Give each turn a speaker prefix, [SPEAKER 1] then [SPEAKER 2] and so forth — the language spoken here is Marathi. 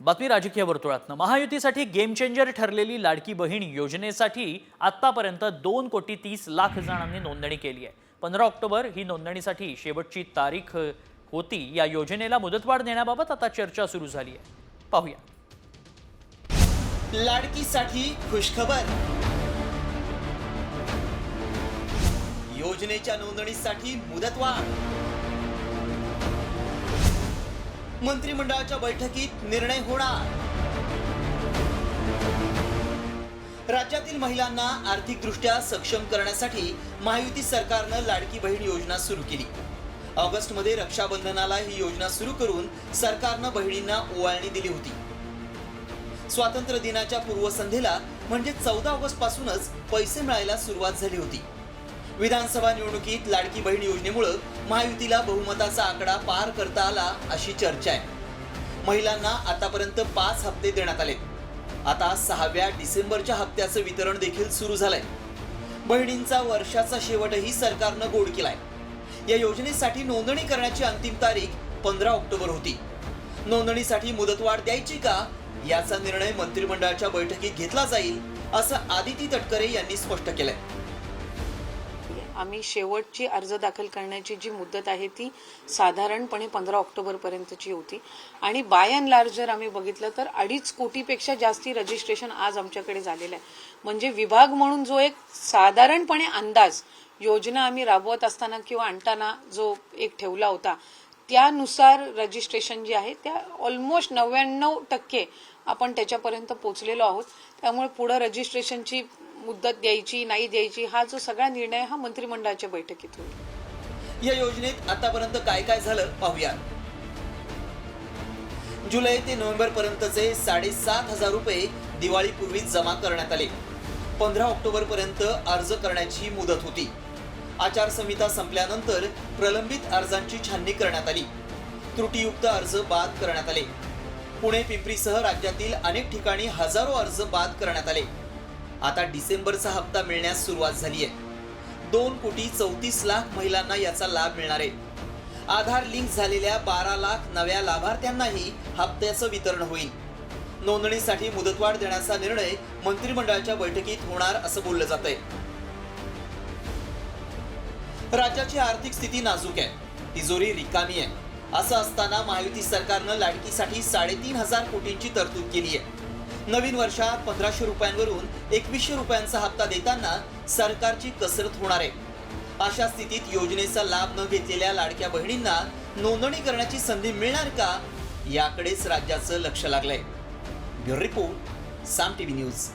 [SPEAKER 1] बातमी राजकीय वर्तुळातनं महायुतीसाठी गेम चेंजर ठरलेली लाडकी बहीण योजनेसाठी आतापर्यंत 2,30,00,000 जणांनी नोंदणी केली आहे। 15 ऑक्टोबर ही नोंदणीसाठी शेवटची तारीख होती। या योजनेला मुदतवाढ देण्याबाबत आता चर्चा सुरू झाली आहे। पाहूया।
[SPEAKER 2] लाडकीसाठी खुशखबर। योजनेच्या नोंदणीसाठी मुदतवाढ। मंत्रिमंडळाच्या बैठकीत निर्णय होणार। राज्यातील महिलांना आर्थिकदृष्ट्या सक्षम करण्यासाठी महायुती सरकारनं लाडकी बहीण योजना सुरू केली। ऑगस्टमध्ये रक्षाबंधनाला ही योजना सुरू करून सरकारनं बहिणींना ओवाळणी दिली होती। स्वातंत्र्य दिनाच्या पूर्वसंध्येला म्हणजे 14 ऑगस्ट पासूनच पैसे मिळायला सुरुवात झाली होती। विधानसभा निवडणुकीत लाडकी बहीण योजनेमुळे महायुतीला बहुमताचा आकडा पार करता आला अशी चर्चा आहे। महिलांना आतापर्यंत 5 हप्ते देण्यात आले। आता 6व्या डिसेंबरच्या हप्त्याचं वितरण देखील सुरू झालंय। बहिणींचा वर्षाचा शेवटही सरकारनं गोड केलाय। या योजनेसाठी नोंदणी करण्याची अंतिम तारीख 15 ऑक्टोबर होती। नोंदणीसाठी मुदतवाढ द्यायची का याचा निर्णय मंत्रिमंडळाच्या बैठकीत घेतला जाईल असं आदिती तटकरे यांनी स्पष्ट केलंय।
[SPEAKER 3] आम्ही शेवटची अर्ज दाखल करण्याची जी मुदत आहे ती साधारणपणे 15 ऑक्टोबर पर्यंतची होती आणि बाय अँड लार्ज जर आम्ही बघितलं तर 2.5 कोटीपेक्षा जास्ती रजिस्ट्रेशन आज आमच्याकडे झालेलं आहे। म्हणजे विभाग म्हणून जो एक साधारणपणे अंदाज योजना आम्ही राबवत असताना किंवा आणताना जो एक ठेवला होता त्यानुसार रजिस्ट्रेशन जे आहे त्या ऑलमोस्ट 99% आपण त्याच्यापर्यंत पोहोचलेलो आहोत। त्यामुळे पुढे रजिस्ट्रेशनची मुदत द्यायची नाही द्यायची हा जो सगळा निर्णय हा मंत्रिमंडळाच्या बैठकीत होईल।
[SPEAKER 2] या योजनेत आतापर्यंत काय काय झालं पाहूया। जुलै ते नोव्हेंबर पर्यंतचे 7,500 रुपये दिवाळीपूर्वी जमा करण्यात आले। 15 ऑक्टोबर पर्यंत अर्ज करण्याची मुदत होती। आचारसंहिता संपल्यानंतर प्रलंबित अर्जांची छाननी करण्यात आली। त्रुटीयुक्त अर्ज बाद करण्यात आले। पुणे पिंपरीसह राज्यातील अनेक ठिकाणी हजारो अर्ज बाद करण्यात आले। आता डिसेंबरचा हप्ता मिळण्यास सुरुवात झाली आहे। 2,34,00,000 महिलांना याचा लाभ मिळणार आहे। आधार लिंक झालेल्या 12 लाख नव्या लाभार्थ्यांनाही हप्त्याचं वितरण होईल। नोंदणीसाठी मुदतवाढ देण्याचा निर्णय मंत्रिमंडळाच्या बैठकीत होणार असं बोललं जातंय। राज्याची आर्थिक स्थिती नाजूक आहे, तिजोरी रिकामी आहे। असं असताना महायुती सरकारनं लाडकीसाठी 3,500 कोटींची तरतूद केली आहे। नवीन वर्षात 1,500 रुपयांवरून 2,100 रुपयांचा हप्ता देताना सरकारची कसरत होणार आहे। अशा स्थितीत योजनेचा लाभ न घेतलेल्या लाडक्या बहिणींना नोंदणी करण्याची संधी मिळणार का याकडेच राज्याचं लक्ष लागलंय। ब्युरो रिपोर्ट, साम टीव्ही न्यूज।